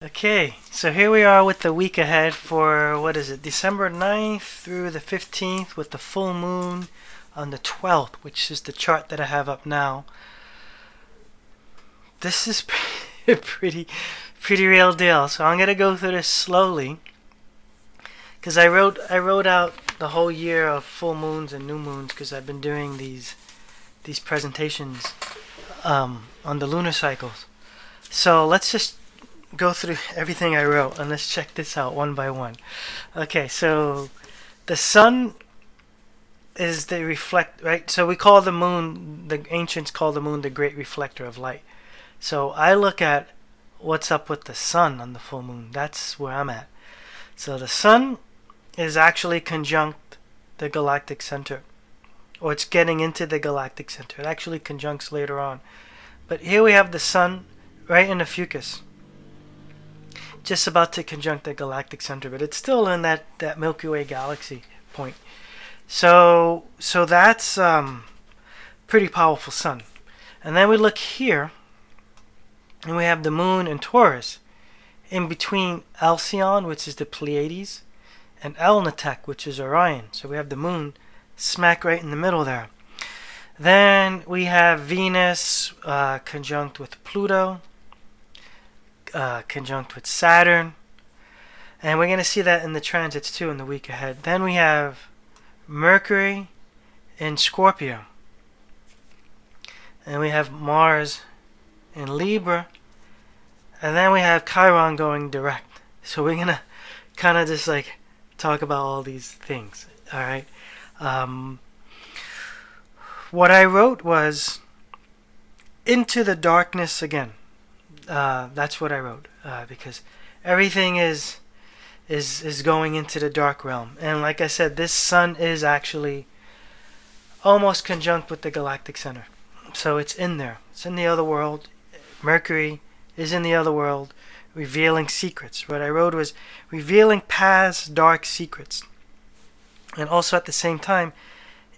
Okay, so here we are with the week ahead for, what is it, December 9th through the 15th with the full moon on the 12th, which is the chart that I have up now. This is pretty real deal. So I'm going to go through this slowly because I wrote out the whole year of full moons and new moons because I've been doing these presentations on the lunar cycles. So let's just go through everything I wrote and let's check this out one by one. Okay, so the sun is the reflect, right? So we call the moon, the ancients call the moon the great reflector of light. So I look at what's up with the sun on the full moon. That's where I'm at. So the sun is actually conjunct the galactic center, or it's getting into the galactic center. It actually conjuncts later on. But here we have the sun right in the fucus, just about to conjunct the galactic center, but it's still in that Milky Way galaxy point. So that's pretty powerful sun. And then we look here, and we have the moon in Taurus, in between Alcyon, which is the Pleiades, and Alnitak, which is Orion. So we have the moon smack right in the middle there. Then we have Venus conjunct with Pluto, conjunct with Saturn, and we're going to see that in the transits too in the week ahead. Then we have Mercury in Scorpio, and we have Mars in Libra, and then we have Chiron going direct. So we're going to kind of just like talk about all these things. All right. What I wrote was into the darkness again. That's what I wrote because everything is going into the dark realm, and like I said, this sun is actually almost conjunct with the galactic center, so it's in there. It's in the other world. Mercury is in the other world, revealing secrets. What I wrote was revealing past dark secrets, and also at the same time,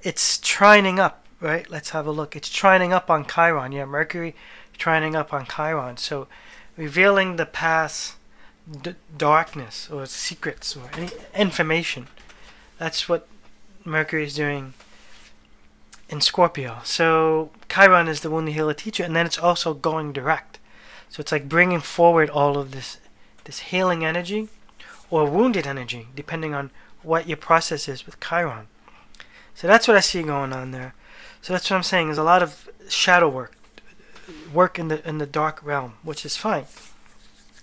it's trining up. Right? Let's have a look. It's trining up on Chiron. Yeah, Mercury trining up on Chiron. So revealing the past darkness or secrets or any information. That's what Mercury is doing in Scorpio. So Chiron is the wounded healer teacher, and then it's also going direct. So it's like bringing forward all of this healing energy or wounded energy, depending on what your process is with Chiron. So that's what I see going on there. So that's what I'm saying. There's a lot of shadow work in the dark realm, which is fine.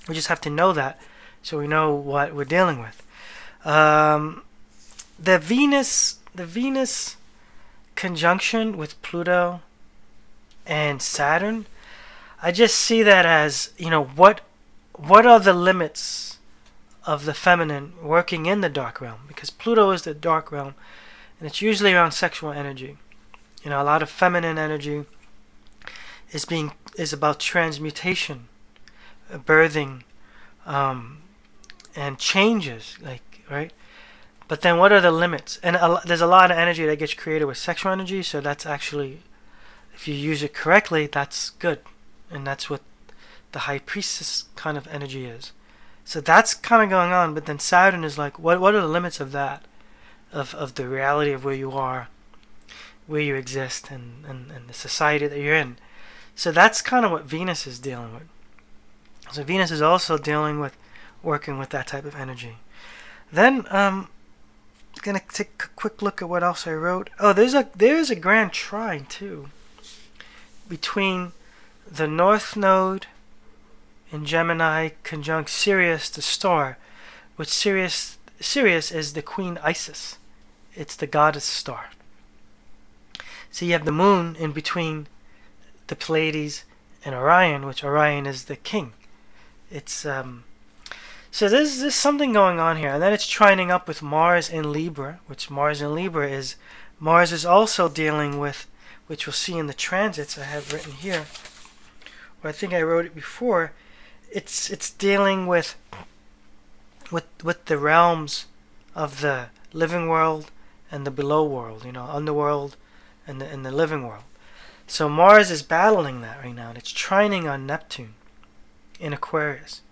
We just have to know that, so we know what we're dealing with. The Venus conjunction with Pluto and Saturn, I just see that as, what are the limits of the feminine working in the dark realm? Because Pluto is the dark realm, and it's usually around sexual energy. A lot of feminine energy is about transmutation, birthing, and changes, right? But then what are the limits? And there's a lot of energy that gets created with sexual energy, so that's actually, if you use it correctly, that's good. And that's what the high priestess kind of energy is. So that's kind of going on, but then Saturn is like, what are the limits of that? Of the reality of where you are, where you exist, and the society that you're in. So that's kind of what Venus is dealing with. So Venus is also dealing with working with that type of energy. Then I'm gonna take a quick look at what else I wrote. Oh, there's a grand trine too between the North Node in Gemini conjunct Sirius the star, which Sirius is the Queen Isis. It's the goddess star. So you have the moon in between the Pleiades and Orion, which Orion is the king. It's so there's something going on here, and then it's trining up with Mars in Libra, which Mars is also dealing with, which we'll see in the transits I have written here, or I think I wrote it before. It's dealing with the realms of the living world and the below world, underworld and the living world. So Mars is battling that right now, and it's trining on Neptune in Aquarius.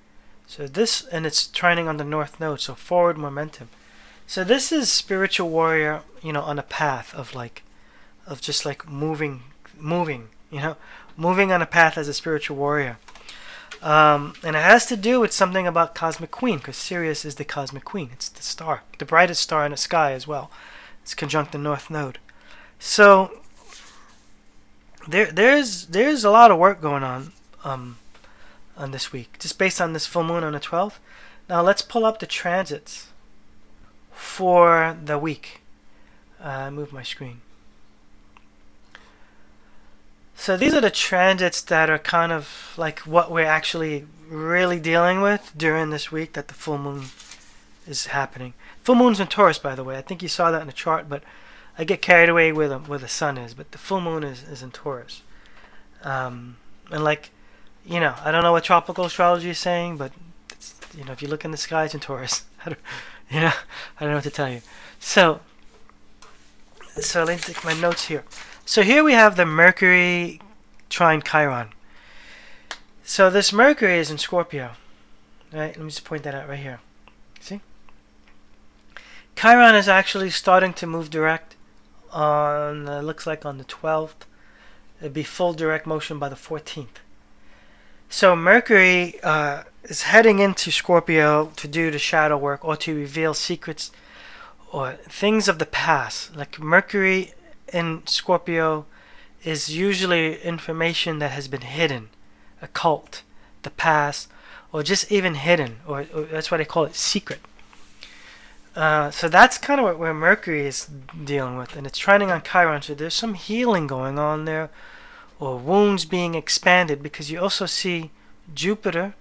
So this, and it's trining on the north node, so forward momentum. So this is spiritual warrior, on a path of just like moving, moving on a path as a spiritual warrior. And it has to do with something about Cosmic Queen, because Sirius is the Cosmic Queen. It's the star, the brightest star in the sky as well. It's conjunct the north node. So there's a lot of work going on this week, just based on this full moon on the 12th. Now let's pull up the transits for the week. Move my screen. So these are the transits that are kind of like what we're actually really dealing with during this week that the full moon is happening. Full moon's in Taurus, by the way. I think you saw that in the chart, but I get carried away where the sun is. But the full moon is in Taurus. And I don't know what tropical astrology is saying, but it's, if you look in the sky, it's in Taurus. I don't know what to tell you. So let me take my notes here. So here we have the Mercury trine Chiron. So this Mercury is in Scorpio. Right? Let me just point that out right here. See? Chiron is actually starting to move direct on, looks like on the 12th. It'd be full direct motion by the 14th. So Mercury is heading into Scorpio to do the shadow work or to reveal secrets or things of the past. Like Mercury in Scorpio is usually information that has been hidden, occult, the past, or just even hidden, or that's why they call it secret. So that's kind of where Mercury is dealing with, and it's trining on Chiron, so there's some healing going on there, or wounds being expanded, because you also see Jupiter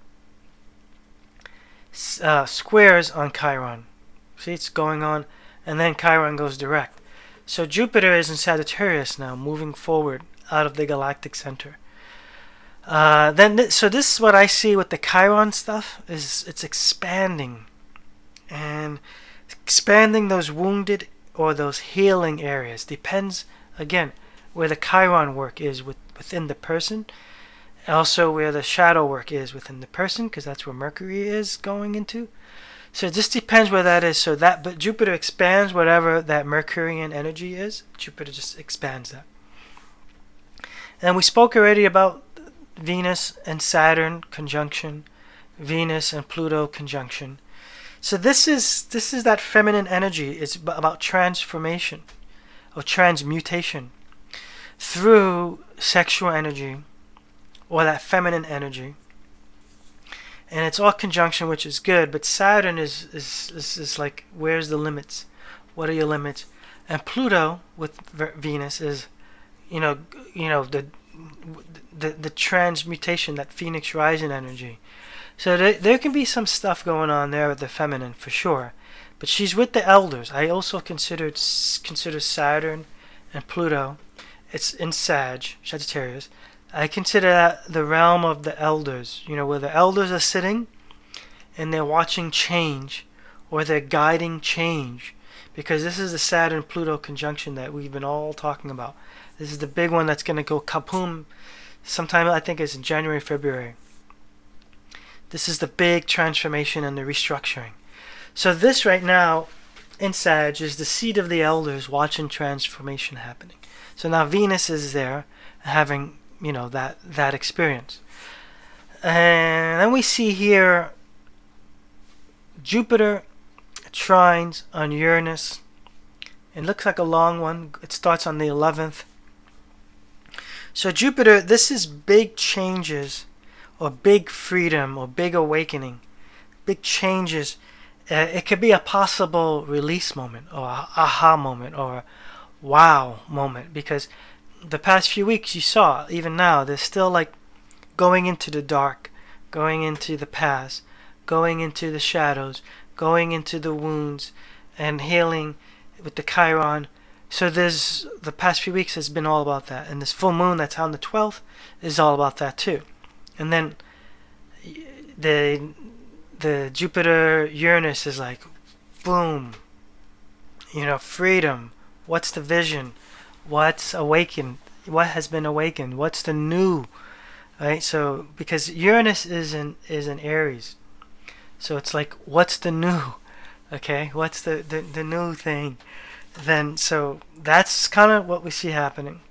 squares on Chiron. See, it's going on, and then Chiron goes direct. So Jupiter is in Sagittarius now, moving forward out of the galactic center. So this is what I see with the Chiron stuff, is it's expanding. And expanding those wounded or those healing areas. Depends, again, where the Chiron work is within the person. Also where the shadow work is within the person, because that's where Mercury is going into. So it just depends where that is. But Jupiter expands whatever that Mercurian energy is. Jupiter just expands that. And we spoke already about Venus and Saturn conjunction, Venus and Pluto conjunction. So this is that feminine energy. It's about transformation or transmutation through sexual energy or that feminine energy. And it's all conjunction, which is good, but Saturn is like, where's the limits? What are your limits? And Pluto with Venus is, the transmutation, that Phoenix rising energy. So there can be some stuff going on there with the feminine for sure, but she's with the elders. I also consider Saturn and Pluto. It's in Sagittarius. I consider that the realm of the elders, where the elders are sitting and they're watching change or they're guiding change, because this is the Saturn-Pluto conjunction that we've been all talking about. This is the big one that's going to go kaboom sometime, I think it's in January, February. This is the big transformation and the restructuring. So this right now in Sag is the seat of the elders watching transformation happening. So now Venus is there having that experience. And then we see here Jupiter trines on Uranus. It looks like a long one. It starts on the 11th. So Jupiter, this is big changes or big freedom or big awakening, big changes. It could be a possible release moment or a aha moment or a wow moment, because the past few weeks you saw, even now, there's still like going into the dark, going into the past, going into the shadows, going into the wounds and healing with the Chiron. So the past few weeks has been all about that, and this full moon that's on the 12th is all about that too. And then the Jupiter Uranus is like boom, freedom. What's the vision? What's awakened? What has been awakened? What's the new? Right? So because Uranus is in Aries, So it's like, what's the new? Okay, what's the new thing? Then, so that's kind of what we see happening.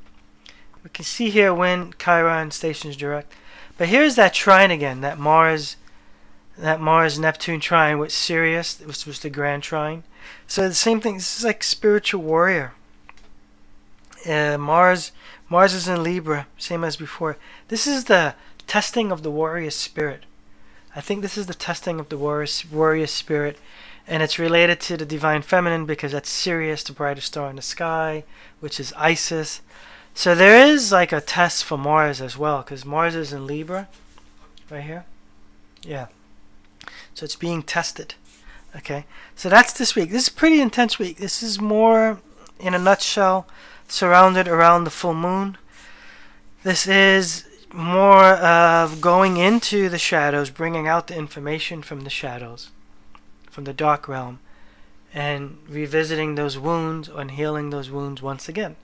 We can see here when Chiron stations direct. But here's that trine again, that Mars Neptune trine with Sirius, which was the grand trine. So the same thing. This is like spiritual warrior. Mars is in Libra, same as before. This is the testing of the warrior spirit. I think this is the testing of the warrior spirit, and it's related to the divine feminine because that's Sirius, the brightest star in the sky, which is Isis. So there is like a test for Mars as well, because Mars is in Libra, right here. Yeah. So it's being tested. Okay. So that's this week. This is a pretty intense week. This is more, in a nutshell, surrounded around the full moon. This is more of going into the shadows, bringing out the information from the shadows, from the dark realm, and revisiting those wounds and healing those wounds once again,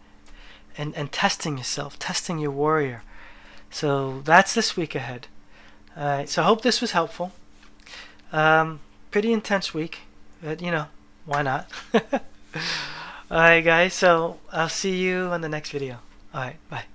and testing yourself, testing your warrior. So that's this week ahead. Alright, so I hope this was helpful. Pretty intense week, but you know, why not? Alright guys, so I'll see you on the next video. Alright, bye.